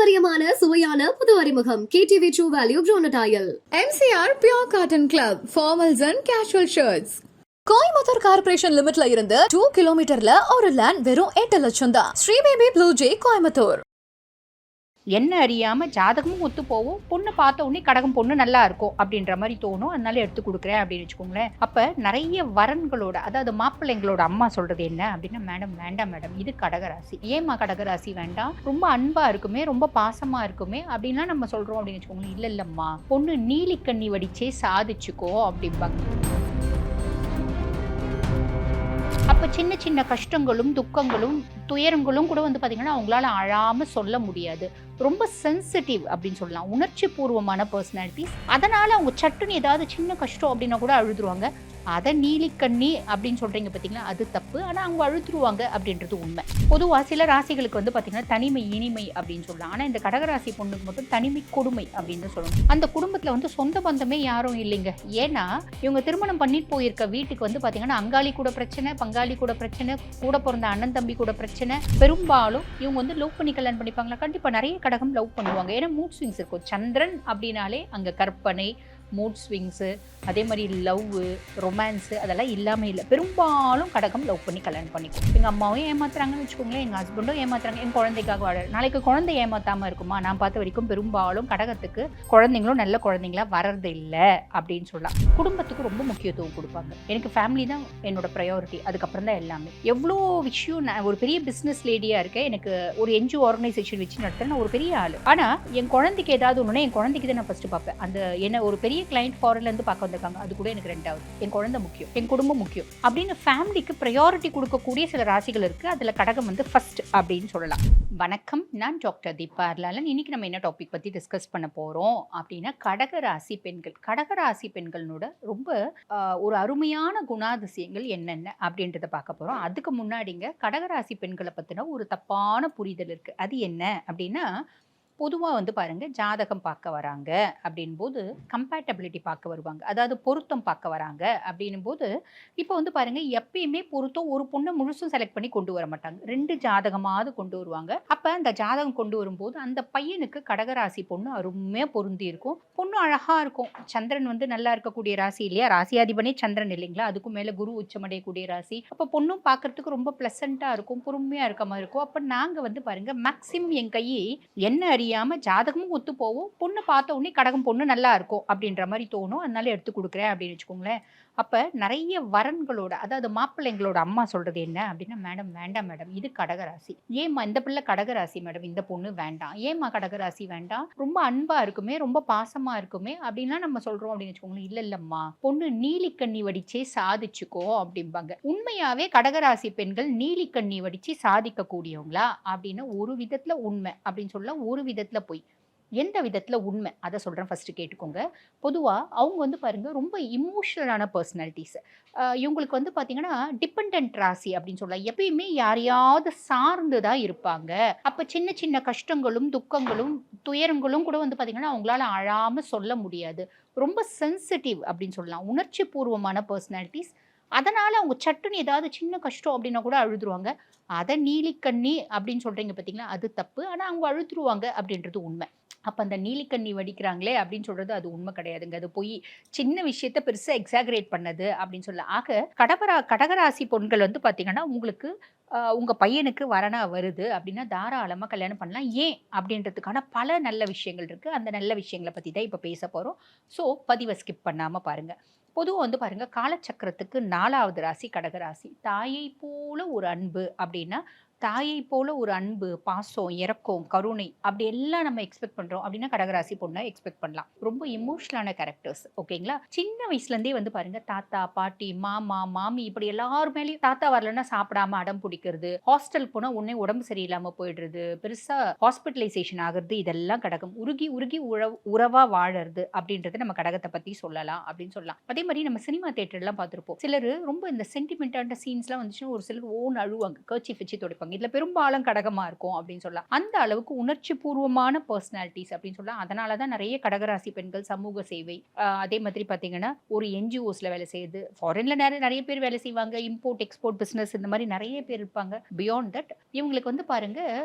பாரம்பரியமான சுவையான புது அறிமுகம் KTV True Value Bronatile. MCR Pure Cotton Club, formals and casual shirts. Coimbatore corporation லிமிட்ல இருந்து 2 கிலோமீட்டர்ல ஒரு லேண்ட் வெறும் 8 லட்சம் தான். Sri Baby Blue J Coimbatore. என்ன அறியாமல் ஜாதகமும் ஒத்து போகும், பொண்ணு பார்த்த உடனே கடகம் பொண்ணு நல்லா இருக்கும் அப்படின்ற மாதிரி தோணும், அதனால எடுத்து கொடுக்குறேன் அப்படின்னு வச்சுக்கோங்களேன். அப்போ நிறைய வரன்களோட, அதாவது மாப்பிள்ளைங்களோட அம்மா சொல்கிறது என்ன அப்படின்னா, மேடம் வேண்டாம் மேடம், இது கடகராசி, ஏமா கடகராசி வேண்டாம், ரொம்ப அன்பாக இருக்குமே, ரொம்ப பாசமாக இருக்குமே அப்படின்லாம் நம்ம சொல்கிறோம் அப்படின்னு வச்சுக்கோங்களேன். இல்லை இல்லைம்மா, பொண்ணு நீலிக்கண்ணி வடிச்சே சாதிச்சுக்கோ அப்படிம்பாங்க. அப்போ சின்ன சின்ன கஷ்டங்களும் துக்கங்களும் துயரங்களும் கூட வந்து பார்த்தீங்கன்னா அவங்களால அழாமல் சொல்ல முடியாது. ரொம்ப சென்சிட்டிவ் அப்படின்னு சொல்லலாம், உணர்ச்சி பூர்வமான பர்சனாலிட்டிஸ். அதனால் அவங்க சட்டுன்னு ஏதாவது சின்ன கஷ்டம் அப்படின்னா கூட அழுதுருவாங்க. அதை நீலிக்கண்ணி அப்படின்னு சொல்கிறீங்க பார்த்தீங்களா, அது தப்பு. ஆனால் அவங்க அழுதுருவாங்க அப்படின்றது உண்மை. பொதுவாக சில ராசிகளுக்கு வந்து பார்த்தீங்கன்னா தனிமை இனிமை அப்படின்னு சொல்லலாம். ஆனால் இந்த கடகராசி பொண்ணுக்கு மட்டும் தனிமை கொடுமை அப்படின்னு சொல்லணும். அந்த குடும்பத்தில் வந்து சொந்த பந்தமே யாரும் இல்லைங்க. ஏன்னா இவங்க திருமணம் பண்ணிட்டு போயிருக்க வீட்டுக்கு வந்து பார்த்தீங்கன்னா அங்காளி கூட பிரச்சனை, பங்காளி கூட பிரச்சனை, கூட பிறந்த அண்ணன் தம்பி கூட பிரச்சனை. பெரும்பாலும் இவங்க வந்து லவ் பண்ணி கல்யாணம் பண்ணிப்பாங்களா? கண்டிப்பாக நிறைய கடகம் லவ் பண்ணுவாங்க. ஏன்னா மூட் ஸ்விங்ஸ் இருக்கும். சந்திரன் அப்படின்னாலே அங்கே கற்பனை, மூட் ஸ்விங்ஸு, அதே மாதிரி லவ்வு, ரொமான்ஸு அதெல்லாம் இல்லாமல் இல்லை. பெரும்பாலும் கடகம் லவ் பண்ணி கல்யாணம் பண்ணிக்கும். எங்கள் அம்மாவும் ஏமாத்துறாங்கன்னு வச்சுக்கோங்களேன், எங்கள் ஹஸ்பண்டும் ஏமாத்துறாங்க, என் குழந்தைக்காக வாழ. நாளைக்கு குழந்தை ஏமாத்தாமல் இருக்குமா? நான் பார்த்த வரைக்கும் பெரும்பாலும் கடகத்துக்கு குழந்தைங்களும் நல்ல குழந்தைங்களா வர்றது இல்லை அப்படின்னு சொல்லலாம். குடும்பத்துக்கு ரொம்ப முக்கியத்துவம் கொடுப்பாங்க. எனக்கு ஃபேமிலி தான் என்னோட ப்ரையாரிட்டி, அதுக்கப்புறம் தான் எல்லாமே. எவ்வளோ விஷயம், நான் ஒரு பெரிய பிஸ்னஸ் லேடியாக இருக்கேன், எனக்கு ஒரு NGO ஆர்கனைசேஷன் வச்சு நடத்துகிறேன், நான் ஒரு பெரிய ஆள். ஆனால் என் குழந்தைக்கு ஏதாவது ஒன்றுனா என் குழந்தைக்கு தான் நான் ஃபஸ்ட்டு பார்ப்பேன். அந்த என்ன ஒரு பெரிய கிளைண்ட் ஃபாரின்லேருந்து பார்க்க வந்திருக்காங்க, அது கூட எனக்கு ரெண்டாவது. என் குழந்தை முக்கியம், என் குடும்பம் முக்கியம் அப்படின்னு ஃபேமிலிக்கு ப்ரையாரிட்டி கொடுக்கக்கூடிய சில ராசிகள் இருக்குது. அதில் கடகம் வந்து ஃபர்ஸ்ட் அப்படின்னு சொல்லலாம். வணக்கம், நான் டாக்டர் தீபா அர்லாலன். இன்னைக்கு நம்ம என்ன டாபிக் பற்றி டிஸ்கஸ் பண்ண போகிறோம் அப்படின்னா, கடகராசி பெண்கள். கடகராசி பெண்களோட ரொம்ப ஒரு அருமையான குணாதிசயங்கள் என்னென்ன அப்படின்றத பார்க்க போகிறோம். அதுக்கு முன்னாடிங்க கடகராசி பெண்களை பற்றின ஒரு தப்பான புரிதல் இருக்குது. அது என்ன அப்படின்னா, பொதுவாக வந்து பாருங்கள், ஜாதகம் பார்க்க வராங்க அப்படின் போது கம்பேட்டபிலிட்டி பார்க்க வருவாங்க, அதாவது பொருத்தம் பார்க்க வராங்க அப்படின்னும் போது இப்போ வந்து பாருங்கள், எப்பயுமே பொருத்தம் ஒரு பொண்ணை முழுசும் செலக்ட் பண்ணி கொண்டு வர மாட்டாங்க, 2 ஜாதகமாவது கொண்டு வருவாங்க. அப்போ அந்த ஜாதகம் கொண்டு வரும்போது அந்த பையனுக்கு கடகராசி பொண்ணு அருமையாக பொருந்தி இருக்கும், பொண்ணு அழகாக இருக்கும். சந்திரன் வந்து நல்லா இருக்கக்கூடிய ராசி இல்லையா, ராசியாதிபனே சந்திரன் இல்லைங்களா, அதுக்கும் மேலே குரு உச்சமடையக்கூடிய ராசி. அப்போ பொண்ணும் பார்க்கறதுக்கு ரொம்ப ப்ளசண்ட்டாக இருக்கும், பொறுமையாக இருக்க மாதிரி இருக்கும். அப்போ நாங்கள் வந்து பாருங்கள், மேக்ஸிமம் என் கையை என்ன அறியாமல் ஜாதகமும் ஒத்து போகும், பொண்ணு பார்த்த உடனே கடகம் பொண்ணு நல்லா இருக்கும் அப்படின்ற மாதிரி தோணும், அதனால எடுத்து கொடுக்குறேன் அப்படின்னு வச்சுக்கோங்களேன். அப்போ நிறைய வரன்களோட, அதாவது மாப்பிள்ளைங்களோட அம்மா சொல்கிறது என்ன அப்படின்னா, மேடம் வேண்டாம் மேடம், இது கடகராசி, ஏம்மா இந்த பிள்ளை கடகராசி மேடம், இந்த பொண்ணு வேண்டாம், ஏம்மா கடகராசி வேண்டாம், ரொம்ப அன்பாக இருக்குமே, ரொம்ப பாசமாக இருக்குமே அப்படின்லாம் நம்ம சொல்கிறோம் அப்படின்னு வச்சுக்கோங்களேன். இல்லை இல்லைம்மா, பொண்ணு நீலிக்கண்ணி வடிச்சே சாதிச்சுக்கோ அப்படிம்பாங்க. உண்மையாகவே கடகராசி பெண்கள் நீலிக்கண்ணி வடித்து சாதிக்கக்கூடியவங்களா அப்படின்னு ஒரு விதத்தில் உண்மை அப்படின்னு சொல்லலாம், ஒரு விதத்தில் போய். எந்த விதத்தில் உண்மை அதை சொல்கிறேன், ஃபஸ்ட்டு கேட்டுக்கோங்க. பொதுவாக அவங்க வந்து பாருங்கள், ரொம்ப இமோஷ்னலான பர்சனாலிட்டிஸ். இவங்களுக்கு வந்து பார்த்திங்கன்னா டிபெண்ட் ராசி அப்படின்னு சொல்லலாம். எப்பயுமே யாரையாவது சார்ந்து தான் இருப்பாங்க. அப்போ சின்ன சின்ன கஷ்டங்களும் துக்கங்களும் துயரங்களும் கூட வந்து பார்த்திங்கன்னா அவங்களால அழாமல் சொல்ல முடியாது. ரொம்ப சென்சிட்டிவ் அப்படின்னு சொல்லலாம், உணர்ச்சி பூர்வமான பர்சனாலிட்டிஸ். அதனால் அவங்க சட்டுன்னு ஏதாவது சின்ன கஷ்டம் அப்படின்னா கூட அழுதுருவாங்க. அதை நீலிக்கண்ணி அப்படின்னு சொல்கிறீங்க பார்த்தீங்களா, அது தப்பு. ஆனால் அவங்க அழுதுருவாங்க அப்படின்றது உண்மை. அப்போ அந்த நீலிக்கண்ணி வடிக்கிறாங்களே அப்படின்னு சொல்கிறது அது உண்மை கிடையாதுங்க, அது போய் சின்ன விஷயத்த பெருசாக எக்ஸாகரேட் பண்ணது அப்படின்னு சொல்லலாம். ஆக கடகராசி பொண்கள் வந்து பார்த்திங்கன்னா, உங்களுக்கு உங்கள் பையனுக்கு வரனா வருது அப்படின்னா தாராளமாக கல்யாணம் பண்ணலாம். ஏன் அப்படின்றதுக்கான பல நல்ல விஷயங்கள் இருக்குது. அந்த நல்ல விஷயங்களை பற்றி தான் இப்போ பேச போகிறோம். ஸோ பதிவை ஸ்கிப் பண்ணாமல் பாருங்கள். பொதுவாக வந்து பாருங்கள், காலச்சக்கரத்துக்கு 4வது ராசி கடகராசி. தாயை போல ஒரு அன்பு அப்படின்னா, தாயை போல ஒரு அன்பு, பாசம், இரக்கம், கருணை அப்படி எல்லாம் நம்ம எக்ஸ்பெக்ட் பண்ணுறோம் அப்படின்னா கடகராசி பொண்ணை எக்ஸ்பெக்ட் பண்ணலாம். ரொம்ப இமோஷனலான கேரக்டர்ஸ், ஓகேங்களா. சின்ன வயசுலேருந்தே வந்து பாருங்க, தாத்தா பாட்டி மாமா மாமி இப்படி எல்லாரும் மேலேயும், தாத்தா வரலன்னா சாப்பிடாம அடம் பிடிக்கிறது, ஹாஸ்டல் போனால் உடனே உடம்பு சரியில்லாமல் போயிடுறது, பெருசாக ஹாஸ்பிட்டலைசேஷன் ஆகுறது, இதெல்லாம் கடகம். உருகி உருகி உறவாக வாழறது அப்படின்றது நம்ம கடகத்தை பற்றி சொல்லலாம் அப்படின்னு சொல்லலாம். அதே மாதிரி நம்ம சினிமா தேட்டர்லாம் பார்த்துருப்போம், சிலர் ரொம்ப இந்த சென்டிமெண்ட்டான சீன்ஸ்லாம் வந்துச்சுன்னா ஒரு சிலர் ஓன் அழுவாங்க, கர்ச்சீஃப் வச்சு துடைப்பாங்க. இருப்பாங்க. இதுல பெரும்பாலும் கடகமா இருக்கும் அப்படின்னு சொல்லலாம். அந்த அளவுக்கு உணர்ச்சி பூர்வமான பர்சனாலிட்டிஸ் அப்படின்னு சொல்லலாம். அதனாலதான் நிறைய கடகராசி பெண்கள் சமூக சேவை, அதே மாதிரி பாத்தீங்கன்னா ஒரு என்ஜிஓஸ்ல வேலை செய்யுது, ஃபாரின்ல நிறைய நிறைய பேர் வேலை செய்வாங்க, இம்போர்ட் எக்ஸ்போர்ட் பிசினஸ் இந்த மாதிரி நிறைய பேர் இருப்பாங்க. பியாண்ட் தட் இவங்களுக்கு வந்து பாருங்க,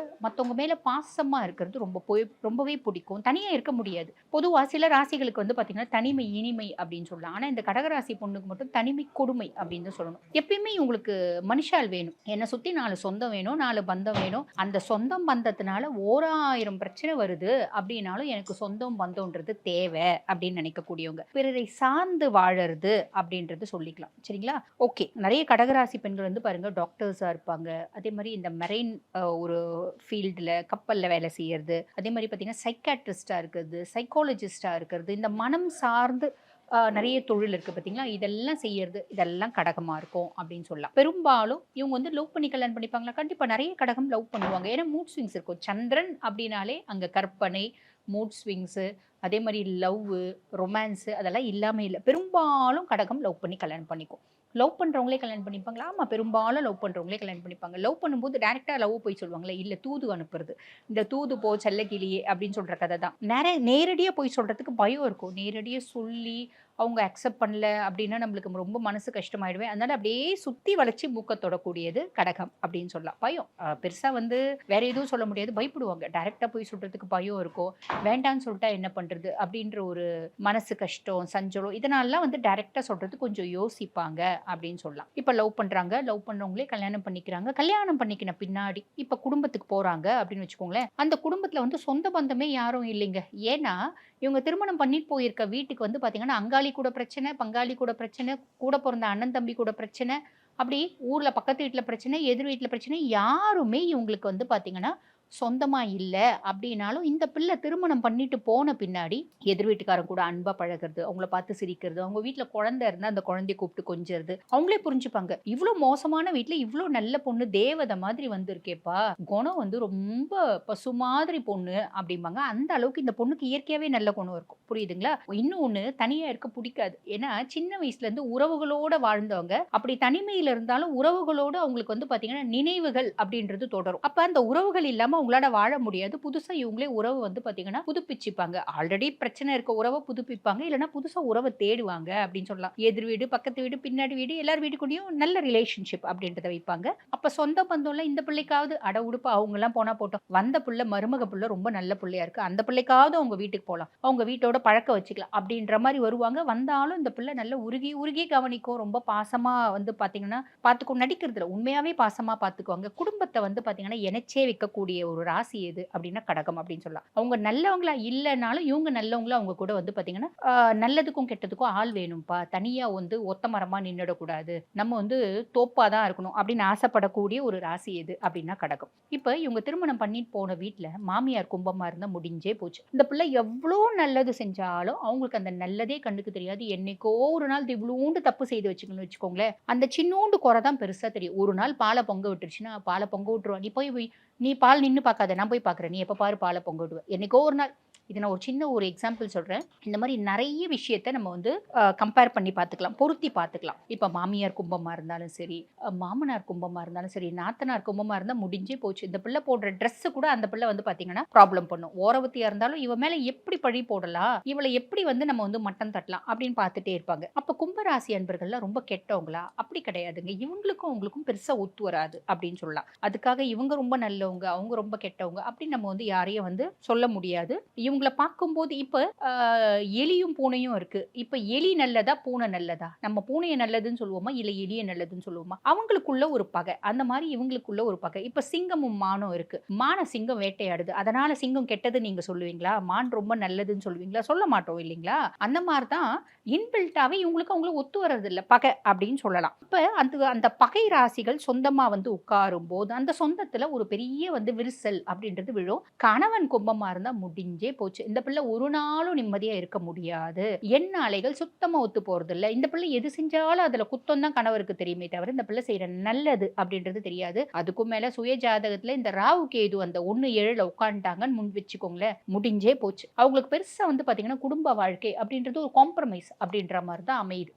மத்தவங்க மேல பாசமா இருக்கிறது ரொம்பவே பிடிக்கும். தனியா இருக்க முடியாது. பொதுவா சில ராசிகளுக்கு வந்து பாத்தீங்கன்னா தனிமை இனிமை அப்படின்னு சொல்லலாம். ஆனா இந்த கடகராசி பொண்ணுக்கு மட்டும் தனிமை கொடுமை அப்படின்னு தான் சொல்லணும். எப்பயுமே உங்களுக்கு மனுஷால் வேணும். என்னை சுத்தி 4 சொந்தம் வேணும், 4 பந்தம் வேணும். அந்த சொந்தம் பந்தத்தினால 1000 பிரச்சனை வருது அப்படின்னாலும் எனக்கு சொந்தம் பந்தம்ன்றது தேவை அப்படின்னு நினைக்கக்கூடியவங்க. பிறரை சார்ந்து வாழறது அப்படின்றது சொல்லிக்கலாம். சரிங்களா? ஓகே. நிறைய கடகராசி பெண்கள் வந்து பாருங்க டாக்டர்ஸா இருப்பாங்க. அதே மாதிரி இந்த மெரைன் ஒரு ஃபீல்டுல கப்பல்ல வேலை செய்யறது, அதே மாதிரி பாத்தீங்கன்னா சைக்காட்ரிஸ்டா இருக்கிறது, சைக்காலஜிஸ்டா இருக்கிறது, இந்த மனம் சார்ந்து நிறைய தொழில் இருக்கு பாத்தீங்களா, இதெல்லாம் செய்யறது, இதெல்லாம் கடகமா இருக்கும் அப்படின்னு சொல்லலாம். பெரும்பாலும் இவங்க வந்து லவ் பண்ணி கல்யாணம் பண்ணிப்பாங்களா? கண்டிப்பா நிறைய கடகம் லவ் பண்ணுவாங்க. ஏன்னா மூட் ஸ்விங்ஸ் இருக்கும். சந்திரன் அப்படின்னாலே அங்க கற்பனை, மூட் ஸ்விங்ஸ், அதே மாதிரி லவ், ரொமான்ஸ் அதெல்லாம் இல்லாம இல்லை. பெரும்பாலும் கடகம் லவ் பண்ணி கல்யாணம் பண்ணிக்கும். லவ் பண்றவங்களே கல்யாணம் பண்ணிப்பாங்களா? ஆமா, பெரும்பாலும் லவ் பண்றவங்களே கல்யாணம் பண்ணிப்பாங்க. லவ் பண்ணும்போது டைரக்டா லவ் போய் சொல்லுவாங்களே, இல்ல தூது அனுப்புறது. இந்த தூது போ செல்லக்கிளியே அப்படின்னு சொல்ற கதை தான். நேரடியா போய் சொல்றதுக்கு பயம் இருக்கும். நேரடியா சொல்லி அவங்க அக்செப்ட் பண்ணல அப்படின்னா நம்மளுக்கு ரொம்ப மனசு கஷ்டமாயிடுவேன். அதனால அப்படியே சுத்தி வளைச்சி மூக்க தொடக்கூடியது கடகம் அப்படின்னு சொல்லலாம். பயம் பெருசா வந்து வேற எதுவும் சொல்ல முடியாது, பயப்படுவாங்க. டைரக்டா போய் சொல்றதுக்கு பயம் இருக்கும். வேண்டான்னு சொல்லிட்டா என்ன பண்றது அப்படின்ற ஒரு மனசு கஷ்டம், சஞ்சலம், இதனாலலாம் வந்து டைரக்டா சொல்றது கொஞ்சம் யோசிப்பாங்க அப்படின்னு சொல்லலாம். இப்ப லவ் பண்றாங்க, லவ் பண்ணவங்களே கல்யாணம் பண்ணிக்கிறாங்க. கல்யாணம் பண்ணிக்கின பின்னாடி இப்ப குடும்பத்துக்கு போறாங்க அப்படின்னு வச்சுக்கோங்களேன். அந்த குடும்பத்துல வந்து சொந்த பந்தமே யாரும் இல்லைங்க. ஏன்னா இவங்க திருமணம் பண்ணிட்டு போயிருக்க வீட்டுக்கு வந்து பாத்தீங்கன்னா அங்காளி கூட பிரச்சனை, பங்காளி கூட பிரச்சனை, கூட பிறந்த அண்ணன் தம்பி கூட பிரச்சனை, அப்படி ஊர்ல பக்கத்து வீட்டுல பிரச்சனை, எதிர் வீட்டுல பிரச்சனை, யாருமே இவங்களுக்கு வந்து பாத்தீங்கன்னா சொந்தமா இல்ல அப்படின்னாலும் இந்த பிள்ளை திருமணம் பண்ணிட்டு போன பின்னாடி எதிர் வீட்டுக்காரன் கூட அன்பா பழகிறது, அவங்கள பார்த்து சிரிக்கிறது, அவங்க வீட்டுல குழந்தை இருந்தா அந்த குழந்தைய கூப்பிட்டு கொஞ்சிறது, அவங்களே புரிஞ்சுப்பாங்க. இவ்வளவு மோசமான வீட்டுல இவ்வளவு நல்ல பொண்ணு தேவதை மாதிரி வந்திருக்கேப்பா, குணம் வந்து ரொம்ப பசு மாதிரி பொண்ணு அப்படிம்பாங்க. அந்த அளவுக்கு இந்த பொண்ணுக்கு இயற்கையாவே நல்ல குணம் இருக்கும். புரியுதுங்களா? இன்னொன்னு, தனியா இருக்க பிடிக்காது. ஏன்னா சின்ன வயசுல இருந்து உறவுகளோட வாழ்ந்தவங்க. அப்படி தனிமையில இருந்தாலும் உறவுகளோட அவங்களுக்கு வந்து பாத்தீங்கன்னா நினைவுகள் அப்படின்றது தொடரும். அப்ப அந்த உறவுகள் இல்லாம உங்களால வாழ முடியாது. புதுசா இவங்களே உறவு வந்து பாத்தீங்கன்னா புதுப்பிச்சுப்பாங்க. ஆல்ரெடி பிரச்சனை இருக்க உறவை புதுப்பிப்பாங்க, இல்லைன்னா புதுசா உறவை தேடுவாங்க அப்படின்னு சொல்லலாம். எதிர் வீடு, பக்கத்து வீடு, பின்னாடி வீடு, எல்லார் வீட்டுக்குள்ளேயும் நல்ல ரிலேஷன்ஷிப் அப்படின்றத வைப்பாங்க. அப்ப சொந்த பந்தம்ல இந்த பிள்ளைக்காவது அட உடுப்பு அவங்க எல்லாம் போனா போட்டோம், வந்த பிள்ளை மருமக பிள்ளை ரொம்ப நல்ல பிள்ளையா இருக்கு, அந்த பிள்ளைக்காவது அவங்க வீட்டுக்கு போகலாம், அவங்க வீட்டோட பழக்க வச்சுக்கலாம் அப்படின்ற மாதிரி வருவாங்க. வந்தாலும் இந்த பிள்ளை நல்ல உருகி உருகி கவனிக்கும். ரொம்ப பாசமா வந்து பாத்தீங்கன்னா பாத்துக்கும். நடிக்கிறதுல உண்மையாவே பாசமா பாத்துக்குவாங்க. குடும்பத்தை வந்து பாத்தீங்கன்னா இணைச்சே வைக்கக்கூடிய ஒரு ராசி எது அப்படின்னா கடகம் அப்படின்னு சொல்லலாம். அவங்க நல்லவங்களா இல்லைனாலும் இவங்க நல்லவங்களா அவங்க கூட வந்து பாத்தீங்கன்னா நல்லதுக்கும் கெட்டதுக்கும் ஆள் வேணும்பா, தனியா வந்து ஒத்த மரமா நின்னுடக்கூடாது, நம்ம வந்து தோப்பாதான் இருக்கணும் அப்படின்னு ஆசைப்படக்கூடிய ஒரு ராசி எது அப்படின்னா கடகம். இப்ப இவங்க திருமணம் பண்ணிட்டு போன வீட்டுல மாமியார் கும்பமா இருந்தா முடிஞ்சே போச்சு. இந்த பிள்ளை எவ்வளவு நல்லது செஞ்சாலும் அவங்களுக்கு அந்த நல்லதே கண்ணுக்கு தெரியாது. என்னைக்கோ ஒரு நாள் இவ்வளோண்டு தப்பு செய்து வச்சுக்கோங்களேன், அந்த சின்னோண்டு குறைதான் பெருசா தெரியும். ஒரு நாள் பாலை பொங்க விட்டுருச்சுன்னா பாலை பொங்க விட்டுருவா, நீ பால் நின்னு பார்க்காத, நான் போய் பார்க்குறேன், நீ எப்போ பாரு பாலை பொங்க விடுவ. என்னைக்கோ ஒரு நாள். இது நான் ஒரு சின்ன ஒரு எக்ஸாம்பிள் சொல்றேன். இந்த மாதிரி நிறைய விஷயத்த நம்ம வந்து கம்பேர் பண்ணி பார்த்துக்கலாம், பொருத்தி பார்த்துக்கலாம். இப்போ மாமியார் கும்பமா இருந்தாலும் சரி, மாமனார் கும்பமா இருந்தாலும் சரி, நாத்தனார் கும்பமா இருந்தா முடிஞ்சே போச்சு. இந்த பிள்ளை போடுற ட்ரெஸ் கூட அந்த பிள்ளை வந்து பாத்தீங்கன்னா ப்ராப்ளம் பண்ணும். ஓரவத்தியா இருந்தாலும் இவ மேல எப்படி பழி போடலாம், இவளை எப்படி வந்து நம்ம வந்து மட்டம் தட்டலாம் அப்படின்னு பார்த்துட்டே இருப்பாங்க. அப்ப கும்பராசி அன்பர்கள்லாம் ரொம்ப கெட்டவங்களா? அப்படி கிடையாதுங்க. இவங்களுக்கும் அவங்களுக்கும் பெருசா ஒத்து வராது அப்படின்னு சொல்லலாம். அதுக்காக இவங்க ரொம்ப நல்லவங்க, அவங்க ரொம்ப கெட்டவங்க அப்படின்னு நம்ம வந்து யாரையும் வந்து சொல்ல முடியாது. இவங்களை பார்க்கும்போது இப்ப எலியும் பூனையும் இருக்கு. இப்ப எலி நல்லதா பூனை நல்லதா? நம்ம பூனையை நல்லதுன்னு சொல்லுவோமா, இல்ல எலியை நல்லதுன்னு சொல்லுவோமா? அவங்களுக்குள்ள ஒரு பகை, அந்த மாதிரி இவங்களுக்குள்ள ஒரு பகை. இப்ப சிங்கமும் மானும் இருக்கு. மான சிங்கம் வேட்டையாடுது, அதனால சிங்கம் கெட்டது நீங்க சொல்லுவீங்களா? மான் ரொம்ப நல்லதுன்னு சொல்லுவீங்களா? சொல்ல மாட்டோம் இல்லைங்களா? அந்த மாதிரிதான் இன்பில்ட்டாவே இவங்களுக்கு அவங்களுக்கு ஒத்து வர்றது இல்ல, பகை அப்படின்னு சொல்லலாம். இப்ப அந்த பகை ராசிகள் சொந்தமா வந்து உட்காரும் போது அந்த சொந்தத்துல ஒரு பெரிய வந்து விரிசல் அப்படின்றது விழும். கணவன் கும்பமா இருந்தா முடிஞ்சே போச்சு. இந்த பிள்ளை ஒரு நாளும் நிம்மதியா இருக்க முடியாது. எண்ண அலைகள் சுத்தமா ஒத்து போறது இல்ல. இந்த பிள்ளை எது செஞ்சாலும் அதுல குத்தம் தான் கணவருக்கு தெரியுமே தவிர இந்த பிள்ளை செய்யற நல்லது அப்படின்றது தெரியாது. அதுக்கும் மேல சுய ஜாதகத்துல இந்த ராகு கேது அந்த 1-7 உட்காந்துட்டாங்கன்னு முன் வச்சுக்கோங்களேன், முடிஞ்சே போச்சு. அவங்களுக்கு பெருசா வந்து பாத்தீங்கன்னா குடும்ப வாழ்க்கை அப்படின்றது ஒரு காம்ப்ரமைஸ் அப்படின்ற மாதிரி தான் அமையுது.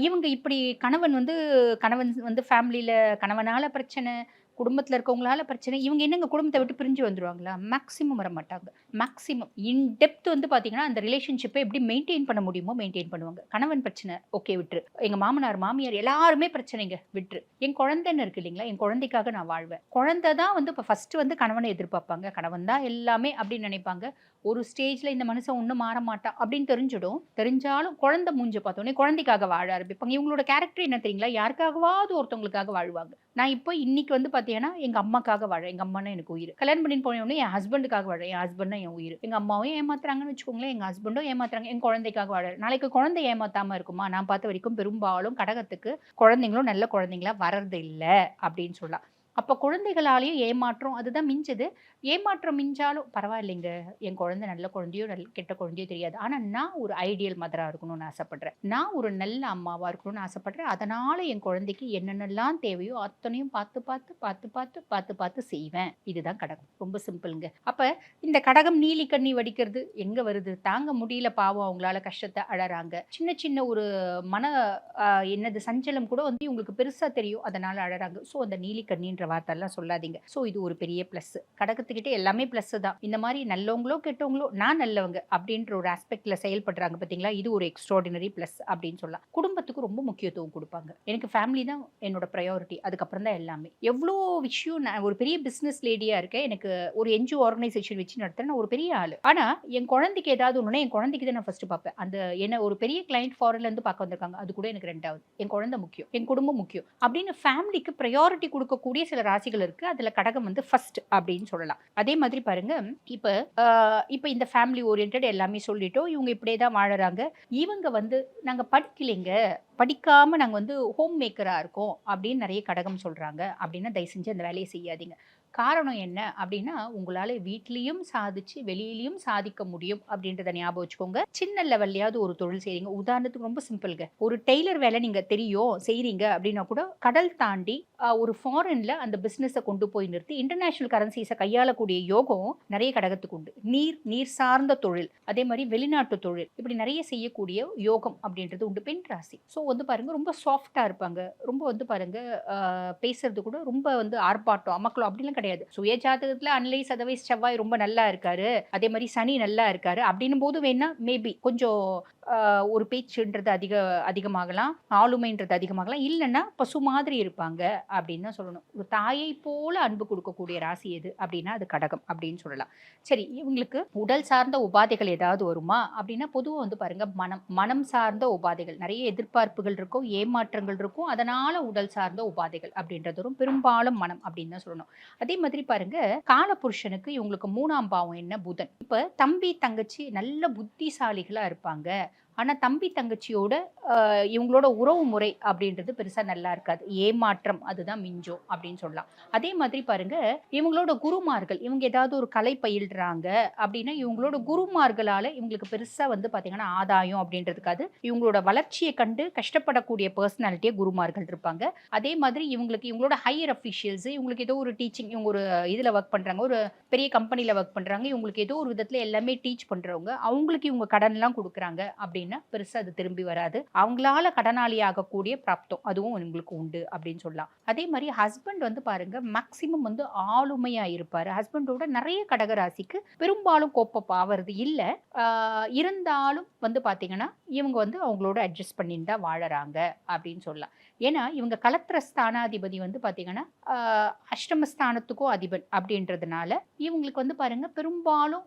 இவங்க இப்படி கணவன் வந்து ஃபேமிலியில கணவனால பிரச்சனை, குடும்பத்தில் இருக்கவங்களால பிரச்சனை. இவங்க என்னங்க குடும்பத்தை விட்டு பிரிஞ்சு வந்துருவாங்களா? மேக்ஸிமம் வர மாட்டாங்க. மேக்ஸிமம் இன் டெப்த் வந்து பார்த்தீங்கன்னா, அந்த ரிலேஷன்ஷிப்பை எப்படி மெயின்டெயின் பண்ண முடியுமோ மெயின்டெயின் பண்ணுவாங்க. கணவன் பிரச்சனை, ஓகே விட்டுரு. எங்க மாமனார், மாமியார் எல்லாருமே பிரச்சனைங்க, விட்டுரு. என் குழந்தைன்னு இருக்கு இல்லைங்களா, என் குழந்தைக்காக நான் வாழ்வேன். குழந்தை தான் வந்து இப்போ ஃபர்ஸ்ட் வந்து கணவனை எதிர்பார்ப்பாங்க. கணவன் தான் எல்லாமே அப்படின்னு நினைப்பாங்க. ஒரு ஸ்டேஜ்ல இந்த மனுஷன் ஒன்றும் மாற மாட்டான் அப்படின்னு தெரிஞ்சிடும். தெரிஞ்சாலும் குழந்தை மூஞ்ச பார்த்தோன்னே குழந்தைக்காக வாழ ஆரம்பிப்பாங்க. இவங்களோட கேரக்டர் என்ன தெரியுங்களா? யாருக்காகவாவது ஒருத்தவங்களுக்காக வாழ்வாங்க. நான் இப்போ இன்னைக்கு வந்து பார்த்தீங்கன்னா, எங்க அம்மாக்காக வாழேன். எங்க அம்மானா எனக்கு உயிர். கல்யாணம் பண்ணிட்டு போன உடனே என் ஹஸ்பண்டுக்காக வாழேன். என் ஹஸ்பண்ட் தான் என் உயிர். எங்க அம்மாவும் ஏமாத்துறாங்கன்னு வச்சுக்கோங்களேன், எங்க ஹஸ்பண்டும் ஏமாத்துறாங்க. என் குழந்தைக்காக வாழறேன். நாளைக்கு குழந்தை ஏமாத்தாம இருக்குமா? நான் பார்த்த வரைக்கும் பெரும்பாலும் கடகத்துக்கு குழந்தைங்களும் நல்ல குழந்தைங்களா வர்றது இல்லை அப்படின்னு சொல்லலாம். அப்போ குழந்தைகளாலேயும் ஏமாற்றம் அதுதான் மிஞ்சுது. ஏமாற்றம் மிஞ்சாலும் பரவாயில்லைங்க, என் குழந்தை நல்ல குழந்தையோ கெட்ட குழந்தையோ தெரியாது. ஆனால் நான் ஒரு ஐடியல் மதராக இருக்கணும்னு ஆசைப்படுறேன். நான் ஒரு நல்ல அம்மாவாக இருக்கணும்னு ஆசைப்படுறேன். அதனால் என் குழந்தைக்கு என்னென்னலாம் தேவையோ அத்தனையும் பார்த்து பார்த்து பார்த்து பார்த்து பார்த்து பார்த்து செய்வேன். இதுதான் கடகம். ரொம்ப சிம்பிளுங்க. அப்போ இந்த கடகம் நீலி கண்ணி வடிக்கிறது எங்கே வருது? தாங்க முடியல பாவம், அவங்களால கஷ்டத்தை அழறாங்க. சின்ன சின்ன ஒரு மன என்னது சஞ்சலம் கூட வந்து இவங்களுக்கு பெருசாக தெரியும், அதனால் அழறாங்க. ஸோ அந்த நீலி கண்ணின்ற வார்த்தைலாம் சொல்லாதீங்க. ஸோ இது ஒரு பெரிய ப்ளஸ். கடகத்துக்கிட்ட எல்லாமே ப்ளஸ் தான். இந்த மாதிரி நல்லவங்களோ கெட்டவங்களோ நான் நல்லவங்க அப்படின்ற ஒரு ஆஸ்பெக்ட்ல செயல்படுறாங்க பார்த்தீங்களா, இது ஒரு எக்ஸ்ட்ராடினரி ப்ளஸ் அப்படின்னு சொல்லலாம். குடும்பத்துக்கு ரொம்ப முக்கியத்துவம் கொடுப்பாங்க. எனக்கு ஃபேமிலி தான் என்னோட ப்ரையாரிட்டி, அதுக்கப்புறம் தான் எல்லாமே. எவ்வளோ விஷயம். நான் ஒரு பெரிய பிஸ்னஸ் லேடியா இருக்கேன். எனக்கு ஒரு NGO ஆர்கனைசேஷன் வச்சு நடத்துறேன். நான் ஒரு பெரிய ஆள். ஆனா என் குழந்தைக்கு ஏதாவது ஒண்ணுனா என் குழந்தைக்கு தான் நான் ஃபர்ஸ்ட் பார்ப்பேன். அந்த என்ன ஒரு பெரிய கிளைண்ட் ஃபாரின்ல இருந்து பார்க்க வந்திருக்காங்க, அது கூட எனக்கு ரெண்டாவது. என் குழந்தை முக்கியம், என் குடும்பம் முக்கியம் அப்படின்னு ஃபேமிலிக்கு ப்ரையாரிட்டி கொடுக்கக்கூடிய சில ராசிகள் இருக்கு. அதுல கடகம் வந்து ஃபர்ஸ்ட் அப்படின்னு சொல்லலாம். அதே மாதிரி பாருங்க, இப்ப இந்த ஃபேமிலி ஓரியன்டட் எல்லாமே சொல்லிட்டோம். இவங்க இப்படியே தான் வாழறாங்க. இவங்க வந்து நாங்க படிக்கலைங்க, படிக்காம நாங்க வந்து ஹோம் மேக்கரா இருக்கோம் அப்படின்னு நிறைய கடகம் சொல்றாங்க. அப்படின்னா தயவு செஞ்சு அந்த வேலையை செய்யாதீங்க. காரணம் என்ன அப்படின்னா, உங்களால வீட்லயும் சாதிச்சு வெளியிலயும் சாதிக்க முடியும் அப்படின்றத ஞாபகம் வச்சுக்கோங்க. சின்ன லெவல்லையாவது ஒரு தொழில் செய்றீங்க. உதாரணத்துக்கு ரொம்ப சிம்பிள்ங்க, ஒரு டெய்லர் வேலை நீங்க தெரியும் செய்றீங்க அப்படின்னா கூட கடல் தாண்டி ஒரு ஃபாரின்ல அந்த பிசினஸை கொண்டு போய் நிறுத்தி இன்டர்நேஷனல் கரன்சிஸை கையாளக்கூடிய யோகம் நிறைய கடகத்துக்கு உண்டு. நீர் சார்ந்த தொழில், அதே மாதிரி வெளிநாட்டு தொழில், இப்படி நிறைய செய்யக்கூடிய யோகம் அப்படின்றது உண்டு பெண் ராசி. ஸோ வந்து பாருங்க, ரொம்ப சாஃப்டா இருப்பாங்க. ரொம்ப வந்து பாருங்க பேசுறது கூட ரொம்ப வந்து ஆர்ப்பாட்டம் அமக்கலம் அப்படிலாம் கிடையாது. சுய ஜாதகத்துல அனலைஸ் அதர்வைஸ் செவ்வாய் ரொம்ப நல்லா இருக்காரு, அதே மாதிரி சனி நல்லா இருக்காரு அப்படின்னும் போது வேணா மேபி கொஞ்சம் ஒரு பேச்சுன்றது அதிகமாகலாம், ஆளுமைன்றது அதிகமாகலாம். இல்லைன்னா பசு மாதிரி இருப்பாங்க அப்படின்னு தான் சொல்லணும். ஒரு தாயை போல அன்பு கொடுக்கக்கூடிய ராசி எது அப்படின்னா அது கடகம் அப்படின்னு சொல்லலாம். சரி, இவங்களுக்கு உடல் சார்ந்த உபாதைகள் ஏதாவது வருமா அப்படின்னா பொதுவாக வந்து பாருங்க, மனம் சார்ந்த உபாதைகள், நிறைய எதிர்பார்ப்புகள் இருக்கும், ஏமாற்றங்கள் இருக்கும், அதனால உடல் சார்ந்த உபாதைகள் அப்படின்றது வரும். பெரும்பாலும் மனம் அப்படின்னு தான் சொல்லணும். அதே மாதிரி பாருங்க, காலபுருஷனுக்கு இவங்களுக்கு 3ஆம் பாவம் என்ன? புதன். இப்ப தம்பி தங்கச்சி நல்ல புத்திசாலிகளா இருப்பாங்க. ஆனா தம்பி தங்கச்சியோட இவங்களோட உறவு முறை அப்படின்றது பெருசா நல்லா இருக்காது. ஏமாற்றம் அதுதான் மிஞ்சம் அப்படின்னு சொல்லலாம். அதே மாதிரி பாருங்க, இவங்களோட குருமார்கள், இவங்க ஏதாவது ஒரு கலை பயில்றாங்க அப்படின்னா இவங்களோட குருமார்களால இவங்களுக்கு பெருசா வந்து பாத்தீங்கன்னா ஆதாயம் அப்படின்றதுக்காது. இவங்களோட வளர்ச்சியை கண்டு கஷ்டப்படக்கூடிய பர்சனாலிட்டியா குருமார்கள் இருப்பாங்க. அதே மாதிரி இவங்களோட ஹையர் அஃபிஷியல்ஸ், இவங்களுக்கு ஏதோ ஒரு டீச்சிங், இவங்க ஒரு இதுல ஒர்க் பண்றாங்க, ஒரு பெரிய கம்பெனில ஒர்க் பண்றாங்க, இவங்களுக்கு ஏதோ ஒரு விதத்துல எல்லாமே டீச் பண்றவங்க, அவங்களுக்கு இவங்க கடன் எல்லாம் கொடுக்குறாங்க அப்படின்னா பெருசா அது திரும்பி வராது. அவங்களால கடனாளி ஆகக்கூடிய பிராப்தம் அதுவும் உங்களுக்கு உண்டு அப்படின்னு சொல்லலாம். அதே மாதிரி ஹஸ்பண்ட் வந்து பாருங்க, மேக்சிமம் வந்து ஆளுமையா இருப்பாரு. ஹஸ்பண்டோட நிறைய கடகராசிக்கு பெரும்பாலும் கோப்பம் ஆவறது இல்லை. இருந்தாலும் வந்து பாத்தீங்கன்னா இவங்க வந்து அவங்களோட அட்ஜஸ்ட் பண்ணிட்டு தான் வாழறாங்க அப்படின்னு சொல்லலாம். ஏன்னா இவங்க கலத்திர ஸ்தானாதிபதி வந்து பாத்தீங்கன்னா அஷ்டமஸ்தானத்துக்கும் அதிபன் அப்படின்றதுனால இவங்களுக்கு வந்து பாருங்க பெரும்பாலும்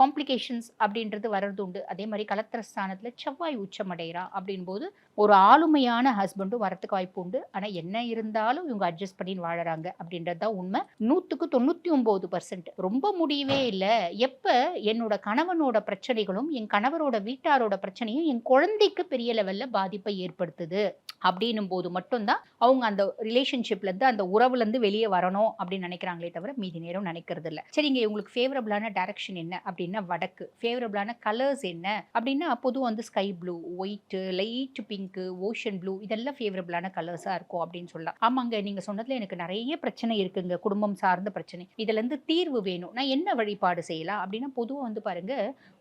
காம்ப்ளிகேஷன்ஸ் அப்படின்றது வர்றது உண்டு. அதே மாதிரி கலத்திர ஸ்தானத்துல செவ்வாய் உச்சம் அடைகிறான் அப்படின் போது ஒரு ஆளுமையான ஹஸ்பண்டும் வரத்துக்கு வாய்ப்பு உண்டு. ஆனா என்ன இருந்தாலும் இவங்க அட்ஜஸ்ட் பண்ணி வாழறாங்க அப்படின்றது தான் உண்மை. 100% ரொம்ப முடியவே இல்லை. எப்ப என்னோட கணவனோட பிரச்சனைகளும் என் கணவரோட வீட்டாரோட பிரச்சனையும் என் குழந்தைக்கு பெரிய லெவல்ல பாதிப்பை ஏற்படுத்துது அப்படின்னும் போது மட்டும்தான் அவங்க அந்த ரிலேஷன்ஷிப்ல இருந்து அந்த உறவுல இருந்து வெளியே வரணும் அப்படின்னு நினைக்கிறாங்களே தவிர மீதி நேரம் நினைக்கிறது இல்லை. சரிங்க, இவங்களுக்கு ஃபேவரபிளான டைரக்ஷன் என்ன அப்படின்னா வடக்கு. ஃபேவரபிளான கலர்ஸ் என்ன அப்படின்னா பொதுவாக வந்து sky blue, white, light pink, ocean blue இதெல்லாம் ஃபேவரபிளான கலர்ஸாக இருக்கும் அப்படின்னு சொல்லலாம். ஆமாங்க, நீங்கள் சொன்னதில் எனக்கு நிறைய பிரச்சனை இருக்குங்க, குடும்பம் சார்ந்த பிரச்சனை. இதுலேருந்து தீர்வு வேணும், நான் என்ன வழிபாடு செய்யலாம் அப்படின்னா பொதுவாக வந்து பாருங்க,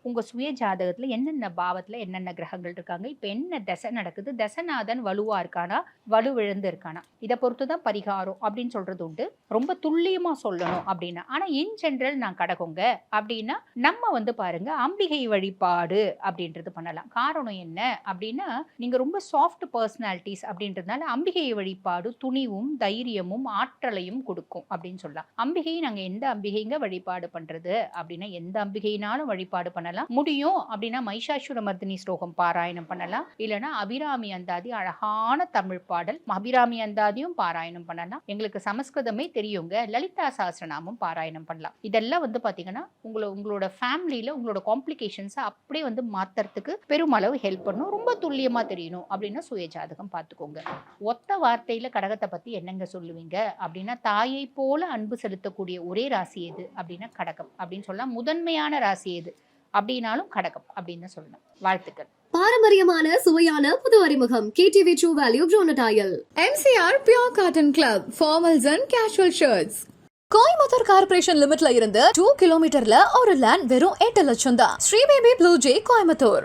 உங்கள் சுய ஜாதகத்தில் என்னென்ன பாவத்தில் என்னென்ன கிரகங்கள் இருக்காங்க, இப்போ என்ன தசை நடக்குது, தசநாதன் வலுவாக இருக்கானா வலுவிழந்து இருக்கானா, இதை பொறுத்து தான் பரிகாரம் அப்படின்னு சொல்கிறது உண்டு. ரொம்ப துல்லியமாக சொல்லணும் அப்படின்னா, ஆனால் இன் ஜென்ரல் நான் கடகங்க அப்படின்னா நம்ம வந்து பாருங்க அம்பிகை வழிபாடு அப்படின்றது பண்ணலாம். காரணம் என்ன அப்படின்னா, நீங்கள் ரொம்ப சாஃப்ட் பர்சனாலிட்டிஸ் அப்படின்றதுனால அம்பிகை வழிபாடு துணிவும் தைரியமும் ஆற்றலையும் கொடுக்கும் அப்படின்னு சொல்லலாம். அம்பிகை நாங்கள் எந்த அம்பிகைங்க வழிபாடு பண்ணுறது அப்படின்னா, எந்த அம்பிகைனாலும் வழிபாடு பண்ணலாம். முடியும் அப்படின்னா மைஷாசுர மர்தினி ஸ்லோகம் பாராயணம் பண்ணலாம், இல்லைன்னா அபிராமி அந்தாதி அழகான தமிழ் பாடல் அபிராமி அந்தாதியும் பாராயணம் பண்ணலாம். எங்களுக்கு சமஸ்கிருதமே தெரியுங்க, லலிதா சஹஸ்ரநாமம் பாராயணம் பண்ணலாம். இதெல்லாம் வந்து பார்த்தீங்கன்னா உங்களோட ஃபேமிலியில் உங்களோட காம்ப்ளிகேஷன்ஸை அப்படியே வந்து மாற்றுறதுக்கு பெருமளவு ஹெல்ப் பண்ணும். ரொம்ப துல்லியமாக தெரியணும் அப்படின்னா சுய ஜாதகம் பார்த்துக்கோங்க. ஒத்த வார்த்தையில் கடகத்தை பற்றி என்னங்க சொல்லுவீங்க அப்படின்னா, தாயை போல அன்பு செலுத்தக்கூடிய ஒரே ராசி எது அப்படின்னா கடகம் அப்படின்னு சொல்லலாம். முதன்மையான ராசி எது அப்படின்னாலும் கடகம் அப்படின்னு சொல்லலாம். வாழ்த்துக்கள். பாரம்பரியமான சுவையான புது அறிமுகம் KTV True Value Bronatile. MCR Pure Cotton Club Formals and Casual Shirts. Coimbatore corporation லிமிட்ல இருந்து 2 கிலோமீட்டர்ல ஒரு லேண்ட் வெறும் 8 லட்சம் தான். Sri Baby Blue J Coimbatore.